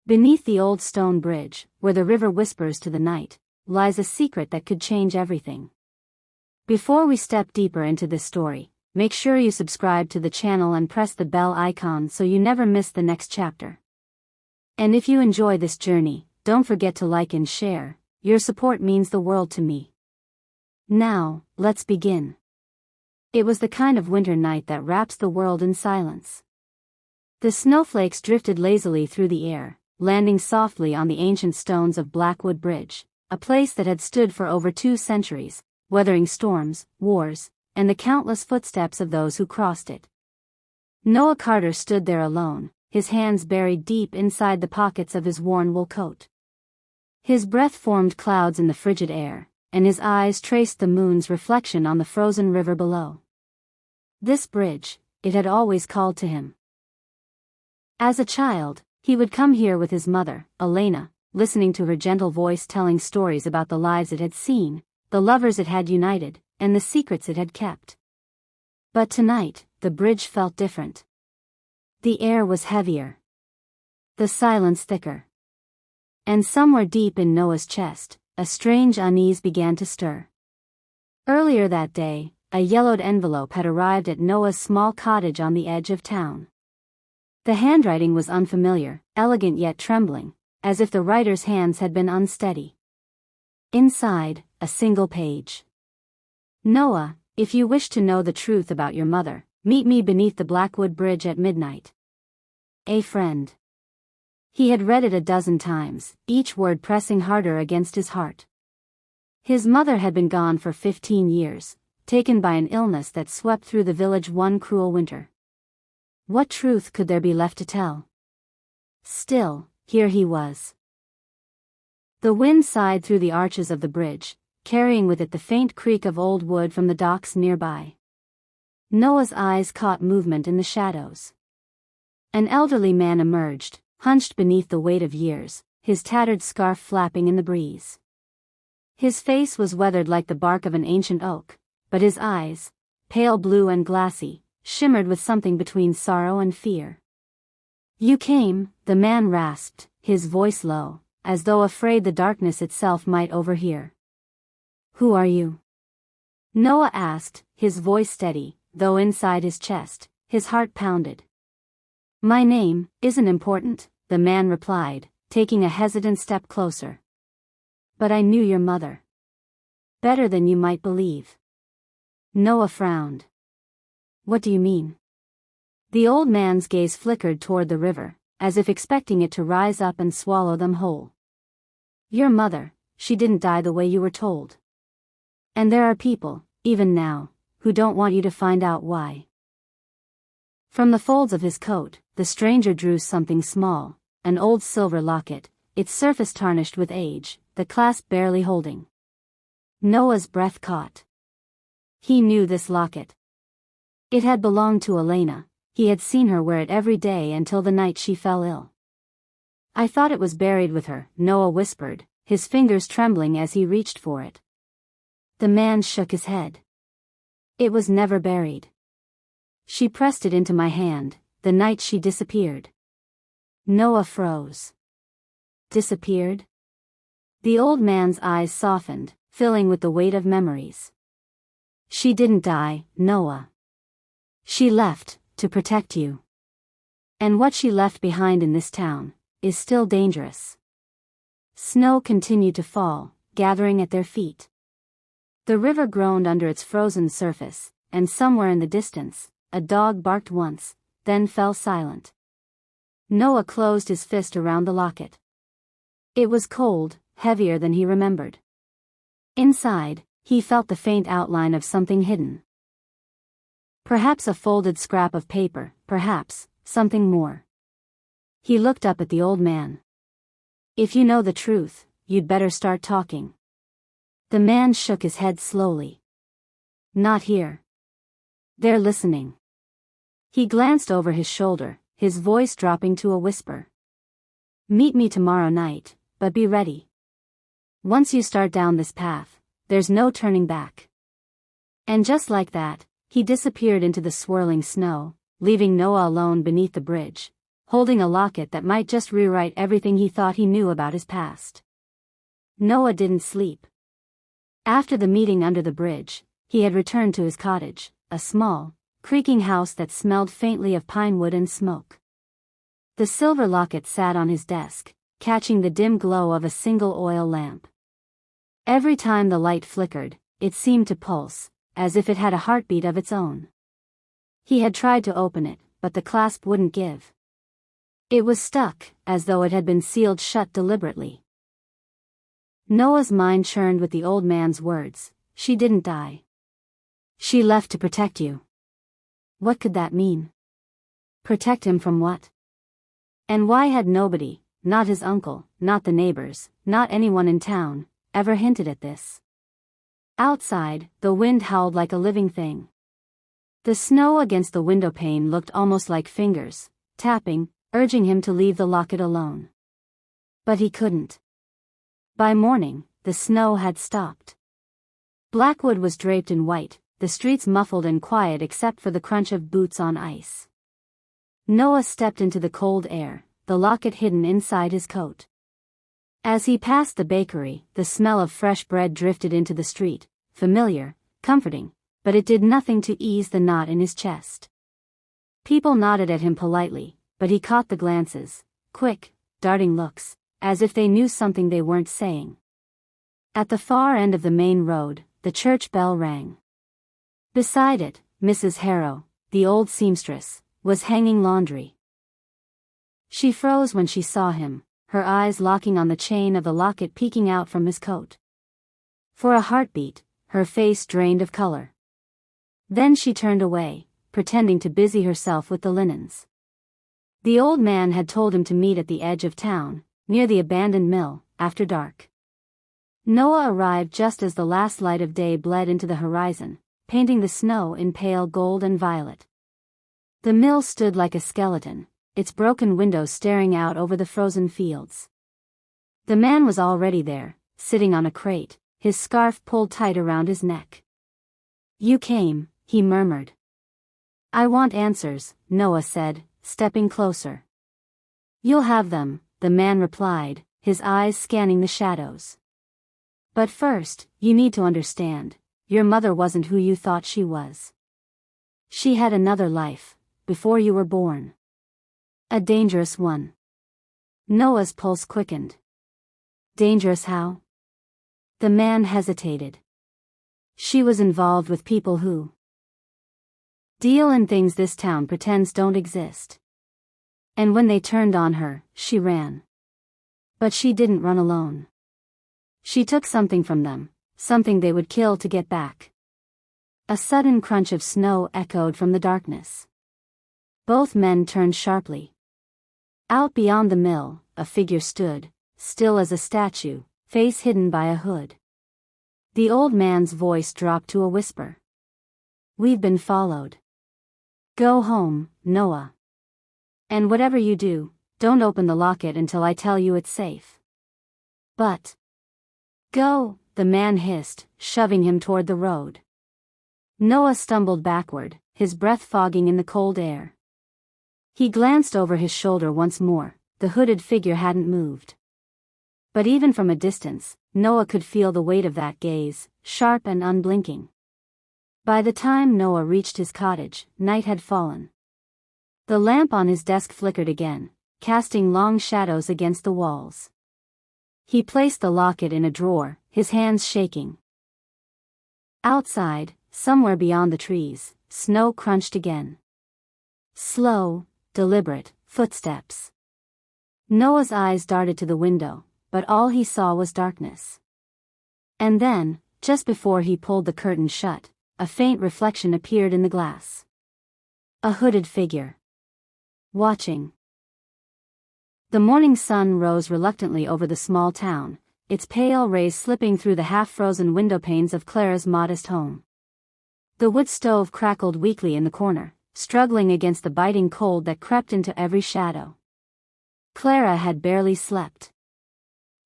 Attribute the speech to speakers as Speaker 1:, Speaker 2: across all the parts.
Speaker 1: Beneath the old stone bridge, where the river whispers to the night, lies a secret that could change everything. Before we step deeper into this story, make sure you subscribe to the channel and press the bell icon so you never miss the next chapter. And if you enjoy this journey, don't forget to like and share. Your support means the world to me. Now, let's begin. It was the kind of winter night that wraps the world in silence. The snowflakes drifted lazily through the air, landing softly on the ancient stones of Blackwood Bridge, a place that had stood for over 2 centuries, weathering storms, wars, and the countless footsteps of those who crossed it. Noah Carter stood there alone, his hands buried deep inside the pockets of his worn wool coat. His breath formed clouds in the frigid air, and his eyes traced the moon's reflection on the frozen river below. This bridge, it had always called to him. As a child, he would come here with his mother, Elena, listening to her gentle voice telling stories about the lives it had seen, the lovers it had united, and the secrets it had kept. But tonight, the bridge felt different. The air was heavier. The silence thicker. And somewhere deep in Noah's chest, a strange unease began to stir. Earlier that day, a yellowed envelope had arrived at Noah's small cottage on the edge of town. The handwriting was unfamiliar, elegant yet trembling, as if the writer's hands had been unsteady. Inside, a single page. Noah, if you wish to know the truth about your mother, meet me beneath the Blackwood Bridge at midnight. A friend. He had read it a dozen times, each word pressing harder against his heart. His mother had been gone for 15 years, taken by an illness that swept through the village one cruel winter. What truth could there be left to tell? Still, here he was. The wind sighed through the arches of the bridge, carrying with it the faint creak of old wood from the docks nearby. Noah's eyes caught movement in the shadows. An elderly man emerged, hunched beneath the weight of years, his tattered scarf flapping in the breeze. His face was weathered like the bark of an ancient oak, but his eyes, pale blue and glassy, shimmered with something between sorrow and fear. "You came," the man rasped, his voice low, as though afraid the darkness itself might overhear. "Who are you?" Noah asked, his voice steady, though inside his chest, his heart pounded. "My name isn't important," the man replied, taking a hesitant step closer. "But I knew your mother. Better than you might believe." Noah frowned. "What do you mean?" The old man's gaze flickered toward the river, as if expecting it to rise up and swallow them whole. "Your mother, she didn't die the way you were told. And there are people, even now, who don't want you to find out why." From the folds of his coat, the stranger drew something small, an old silver locket, its surface tarnished with age, the clasp barely holding. Noah's breath caught. He knew this locket. It had belonged to Elena. He had seen her wear it every day until the night she fell ill. "I thought it was buried with her," Noah whispered, his fingers trembling as he reached for it. The man shook his head. "It was never buried. She pressed it into my hand, the night she disappeared." Noah froze. Disappeared? The old man's eyes softened, filling with the weight of memories. "She didn't die, Noah. She left, to protect you. And what she left behind in this town is still dangerous." Snow continued to fall, gathering at their feet. The river groaned under its frozen surface, and somewhere in the distance, a dog barked once, then fell silent. Noah closed his fist around the locket. It was cold, heavier than he remembered. Inside, he felt the faint outline of something hidden. Perhaps a folded scrap of paper, perhaps something more. He looked up at the old man. "If you know the truth, you'd better start talking." The man shook his head slowly. "Not here. They're listening." He glanced over his shoulder, his voice dropping to a whisper. "Meet me tomorrow night, but be ready. Once you start down this path, there's no turning back." And just like that, he disappeared into the swirling snow, leaving Noah alone beneath the bridge, holding a locket that might just rewrite everything he thought he knew about his past. Noah didn't sleep. After the meeting under the bridge, he had returned to his cottage, a small, creaking house that smelled faintly of pine wood and smoke. The silver locket sat on his desk, catching the dim glow of a single oil lamp. Every time the light flickered, it seemed to pulse, as if it had a heartbeat of its own. He had tried to open it, but the clasp wouldn't give. It was stuck, as though it had been sealed shut deliberately. Noah's mind churned with the old man's words. She didn't die. She left to protect you. What could that mean? Protect him from what? And why had nobody, not his uncle, not the neighbors, not anyone in town, ever hinted at this? Outside, the wind howled like a living thing. The snow against the window pane looked almost like fingers, tapping, urging him to leave the locket alone. But he couldn't. By morning, the snow had stopped. Blackwood was draped in white, the streets muffled and quiet except for the crunch of boots on ice. Noah stepped into the cold air, the locket hidden inside his coat. As he passed the bakery, the smell of fresh bread drifted into the street, familiar, comforting, but it did nothing to ease the knot in his chest. People nodded at him politely, but he caught the glances, quick, darting looks, as if they knew something they weren't saying. At the far end of the main road, the church bell rang. Beside it, Mrs. Harrow, the old seamstress, was hanging laundry. She froze when she saw him, her eyes locking on the chain of the locket peeking out from his coat. For a heartbeat, her face drained of color. Then she turned away, pretending to busy herself with the linens. The old man had told him to meet at the edge of town, near the abandoned mill, after dark. Noah arrived just as the last light of day bled into the horizon, painting the snow in pale gold and violet. The mill stood like a skeleton, its broken windows staring out over the frozen fields. The man was already there, sitting on a crate, his scarf pulled tight around his neck. "You came," he murmured. "I want answers," Noah said, stepping closer. "You'll have them," the man replied, his eyes scanning the shadows. "But first, you need to understand, your mother wasn't who you thought she was. She had another life, before you were born. A dangerous one." Noah's pulse quickened. "Dangerous how?" The man hesitated. "She was involved with people who deal in things this town pretends don't exist. And when they turned on her, she ran. But she didn't run alone. She took something from them, something they would kill to get back." A sudden crunch of snow echoed from the darkness. Both men turned sharply. Out beyond the mill, a figure stood, still as a statue, face hidden by a hood. The old man's voice dropped to a whisper. "We've been followed. Go home, Noah. And whatever you do, don't open the locket until I tell you it's safe." "But..." "Go," the man hissed, shoving him toward the road. Noah stumbled backward, his breath fogging in the cold air. He glanced over his shoulder once more, the hooded figure hadn't moved. But even from a distance, Noah could feel the weight of that gaze, sharp and unblinking. By the time Noah reached his cottage, night had fallen. The lamp on his desk flickered again, casting long shadows against the walls. He placed the locket in a drawer, his hands shaking. Outside, somewhere beyond the trees, snow crunched again. Slow, deliberate footsteps. Noah's eyes darted to the window, but all he saw was darkness. And then, just before he pulled the curtain shut, a faint reflection appeared in the glass. A hooded figure. Watching. The morning sun rose reluctantly over the small town, its pale rays slipping through the half-frozen window panes of Clara's modest home. The wood stove crackled weakly in the corner, struggling against the biting cold that crept into every shadow. Clara had barely slept.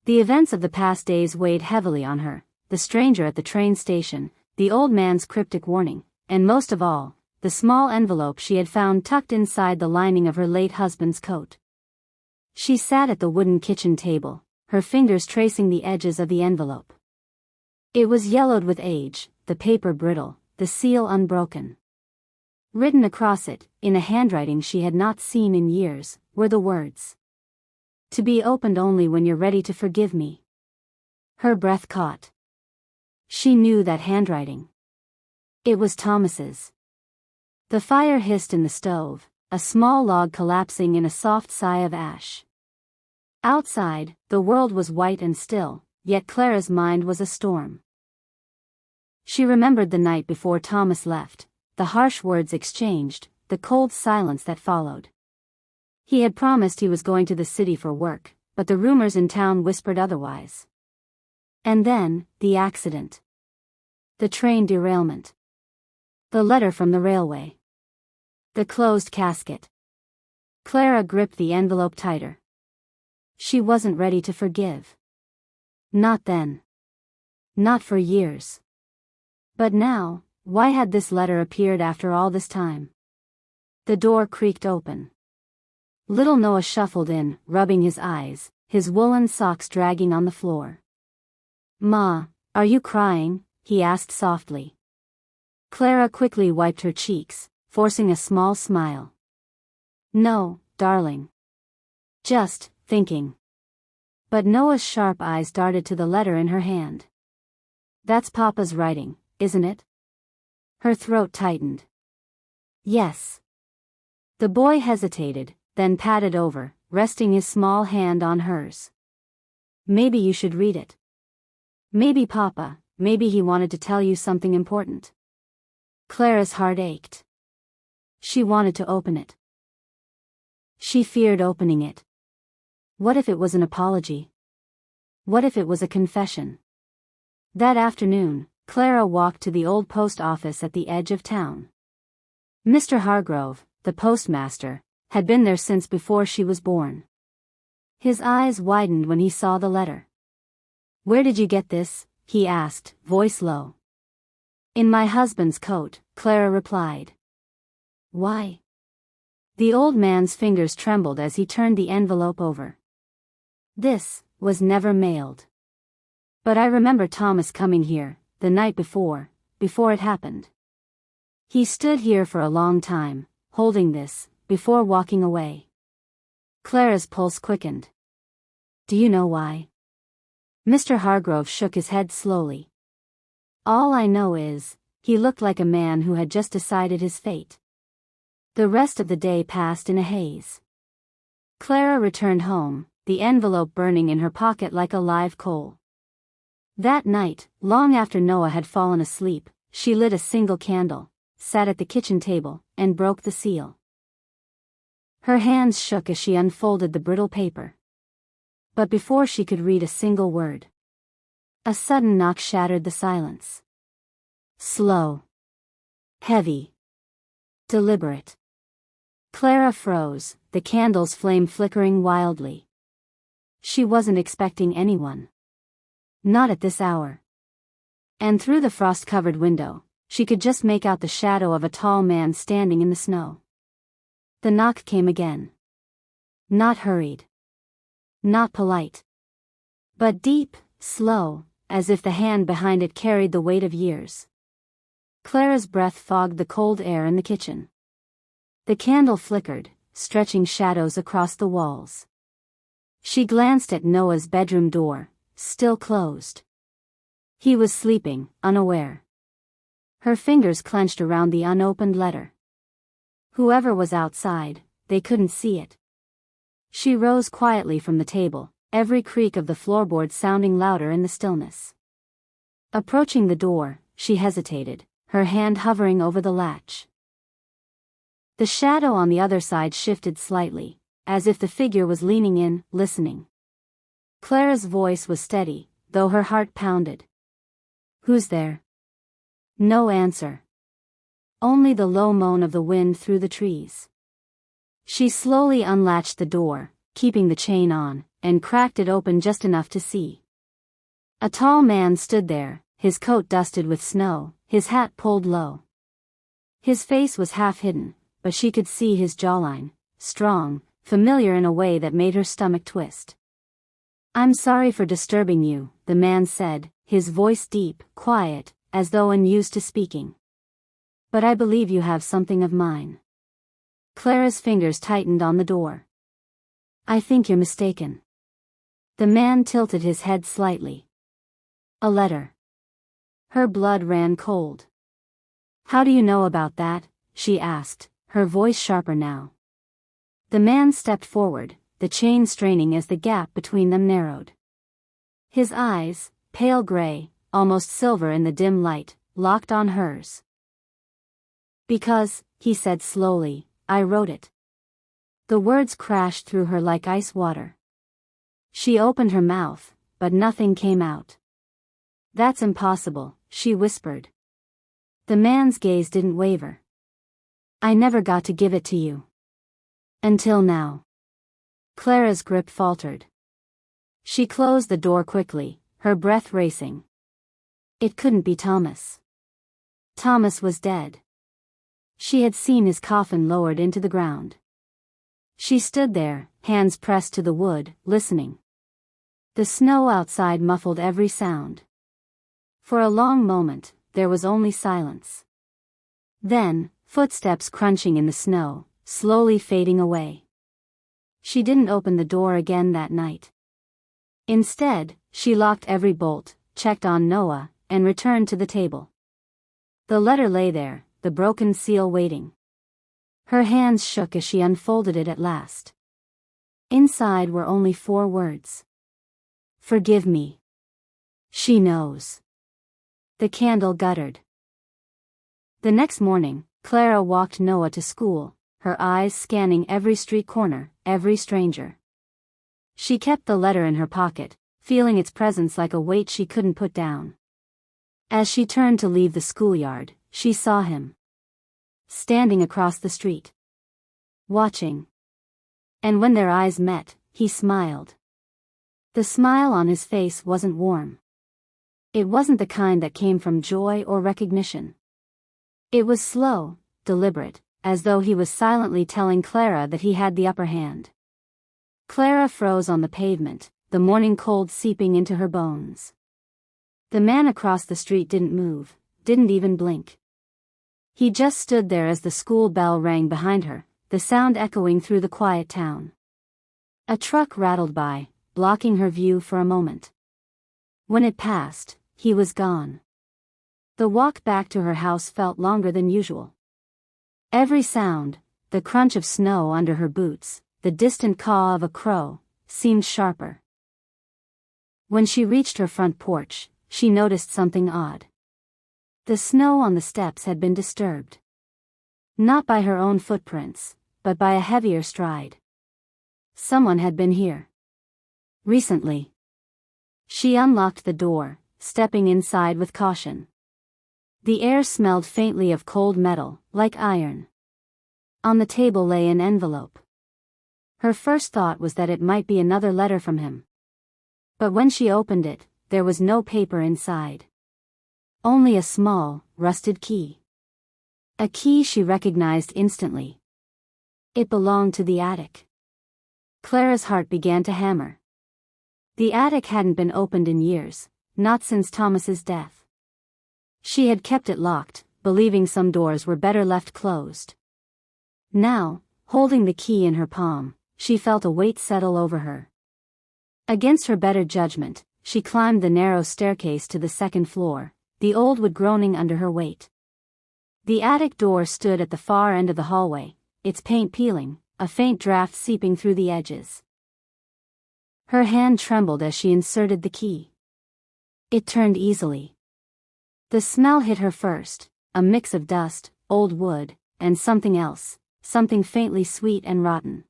Speaker 1: The events of the past days weighed heavily on her, the stranger at the train station, the old man's cryptic warning, and most of all, the small envelope she had found tucked inside the lining of her late husband's coat. She sat at the wooden kitchen table, her fingers tracing the edges of the envelope. It was yellowed with age, the paper brittle, the seal unbroken. Written across it, in a handwriting she had not seen in years, were the words, "To be opened only when you're ready to forgive me." Her breath caught. She knew that handwriting. It was Thomas's. The fire hissed in the stove, a small log collapsing in a soft sigh of ash. Outside, the world was white and still, yet Clara's mind was a storm. She remembered the night before Thomas left, the harsh words exchanged, the cold silence that followed. He had promised he was going to the city for work, but the rumors in town whispered otherwise. And then, the accident. The train derailment. The letter from the railway. The closed casket. Clara gripped the envelope tighter. She wasn't ready to forgive. Not then. Not for years. But now, why had this letter appeared after all this time? The door creaked open. Little Noah shuffled in, rubbing his eyes, his woolen socks dragging on the floor. "Ma, are you crying?" he asked softly. Clara quickly wiped her cheeks, forcing a small smile. "No, darling. Just thinking." But Noah's sharp eyes darted to the letter in her hand. "That's Papa's writing, isn't it?" Her throat tightened. "Yes." The boy hesitated, then patted over, resting his small hand on hers. "Maybe you should read it. Maybe Papa, maybe he wanted to tell you something important." Clara's heart ached. She wanted to open it. She feared opening it. What if it was an apology? What if it was a confession? That afternoon, Clara walked to the old post office at the edge of town. Mr. Hargrove, the postmaster, had been there since before she was born. His eyes widened when he saw the letter. "Where did you get this?" he asked, voice low. "In my husband's coat," Clara replied. "Why?" The old man's fingers trembled as he turned the envelope over. "This was never mailed. But I remember Thomas coming here, the night before it happened. He stood here for a long time, holding this, before walking away." Clara's pulse quickened. "Do you know why?" Mr. Hargrove shook his head slowly. "All I know is, he looked like a man who had just decided his fate." The rest of the day passed in a haze. Clara returned home, the envelope burning in her pocket like a live coal. That night, long after Noah had fallen asleep, she lit a single candle, sat at the kitchen table, and broke the seal. Her hands shook as she unfolded the brittle paper. But before she could read a single word, a sudden knock shattered the silence. Slow. Heavy. Deliberate. Clara froze, the candle's flame flickering wildly. She wasn't expecting anyone. Not at this hour. And through the frost-covered window, she could just make out the shadow of a tall man standing in the snow. The knock came again. Not hurried. Not polite. But deep, slow, as if the hand behind it carried the weight of years. Clara's breath fogged the cold air in the kitchen. The candle flickered, stretching shadows across the walls. She glanced at Noah's bedroom door, still closed. He was sleeping, unaware. Her fingers clenched around the unopened letter. Whoever was outside, they couldn't see it. She rose quietly from the table, every creak of the floorboard sounding louder in the stillness. Approaching the door, she hesitated, her hand hovering over the latch. The shadow on the other side shifted slightly, as if the figure was leaning in, listening. Clara's voice was steady, though her heart pounded. "Who's there?" No answer. Only the low moan of the wind through the trees. She slowly unlatched the door, keeping the chain on, and cracked it open just enough to see. A tall man stood there, his coat dusted with snow, his hat pulled low. His face was half hidden, but she could see his jawline, strong, familiar in a way that made her stomach twist. "I'm sorry for disturbing you," the man said, his voice deep, quiet, as though unused to speaking. "But I believe you have something of mine." Clara's fingers tightened on the door. "I think you're mistaken." The man tilted his head slightly. "A letter." Her blood ran cold. "How do you know about that?" she asked, her voice sharper now. The man stepped forward, the chain straining as the gap between them narrowed. His eyes, pale gray, almost silver in the dim light, locked on hers. "Because," he said slowly, "I wrote it." The words crashed through her like ice water. She opened her mouth, but nothing came out. "That's impossible," she whispered. The man's gaze didn't waver. "I never got to give it to you. Until now." Clara's grip faltered. She closed the door quickly, her breath racing. It couldn't be Thomas. Thomas was dead. She had seen his coffin lowered into the ground. She stood there, hands pressed to the wood, listening. The snow outside muffled every sound. For a long moment, there was only silence. Then, footsteps crunching in the snow, slowly fading away. She didn't open the door again that night. Instead, she locked every bolt, checked on Noah, and returned to the table. The letter lay there, the broken seal waiting. Her hands shook as she unfolded it at last. Inside were only 4 words. "Forgive me. She knows." The candle guttered. The next morning, Clara walked Noah to school, her eyes scanning every street corner, every stranger. She kept the letter in her pocket, feeling its presence like a weight she couldn't put down. As she turned to leave the schoolyard, she saw him. Standing across the street. Watching. And when their eyes met, he smiled. The smile on his face wasn't warm. It wasn't the kind that came from joy or recognition. It was slow, deliberate, as though he was silently telling Clara that he had the upper hand. Clara froze on the pavement, the morning cold seeping into her bones. The man across the street didn't move, didn't even blink. He just stood there as the school bell rang behind her, the sound echoing through the quiet town. A truck rattled by, blocking her view for a moment. When it passed, he was gone. The walk back to her house felt longer than usual. Every sound, the crunch of snow under her boots, the distant caw of a crow, seemed sharper. When she reached her front porch, she noticed something odd. The snow on the steps had been disturbed. Not by her own footprints, but by a heavier stride. Someone had been here. Recently. She unlocked the door, stepping inside with caution. The air smelled faintly of cold metal, like iron. On the table lay an envelope. Her first thought was that it might be another letter from him. But when she opened it, there was no paper inside. Only a small, rusted key. A key she recognized instantly. It belonged to the attic. Clara's heart began to hammer. The attic hadn't been opened in years, not since Thomas's death. She had kept it locked, believing some doors were better left closed. Now, holding the key in her palm, she felt a weight settle over her. Against her better judgment, she climbed the narrow staircase to the second floor, the old wood groaning under her weight. The attic door stood at the far end of the hallway, its paint peeling, a faint draft seeping through the edges. Her hand trembled as she inserted the key. It turned easily. The smell hit her first, a mix of dust, old wood, and something else, something faintly sweet and rotten.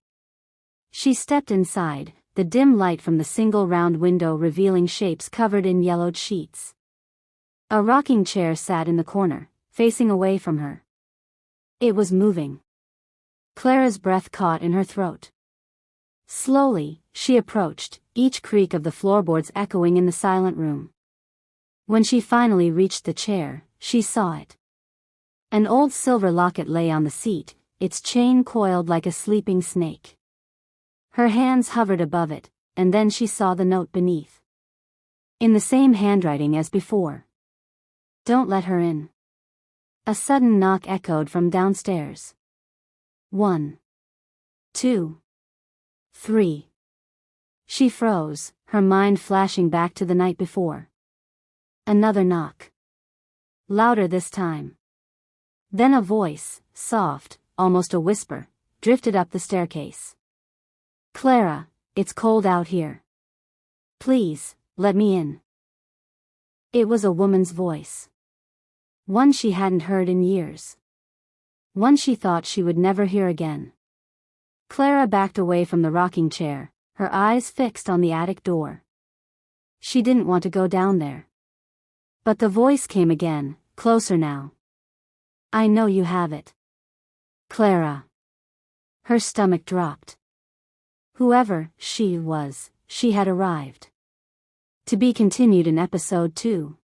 Speaker 1: She stepped inside, the dim light from the single round window revealing shapes covered in yellowed sheets. A rocking chair sat in the corner, facing away from her. It was moving. Clara's breath caught in her throat. Slowly, she approached, each creak of the floorboards echoing in the silent room. When she finally reached the chair, she saw it. An old silver locket lay on the seat, its chain coiled like a sleeping snake. Her hands hovered above it, and then she saw the note beneath. In the same handwriting as before. Don't let her in. A sudden knock echoed from downstairs. 1, 2, 3. She froze, her mind flashing back to the night before. Another knock. Louder this time. Then a voice, soft, almost a whisper, drifted up the staircase. Clara, it's cold out here. Please, let me in. It was a woman's voice. One she hadn't heard in years. One she thought she would never hear again. Clara backed away from the rocking chair, her eyes fixed on the attic door. She didn't want to go down there. But the voice came again, closer now. I know you have it. Clara. Her stomach dropped. Whoever she was, she had arrived. To be continued in episode 2.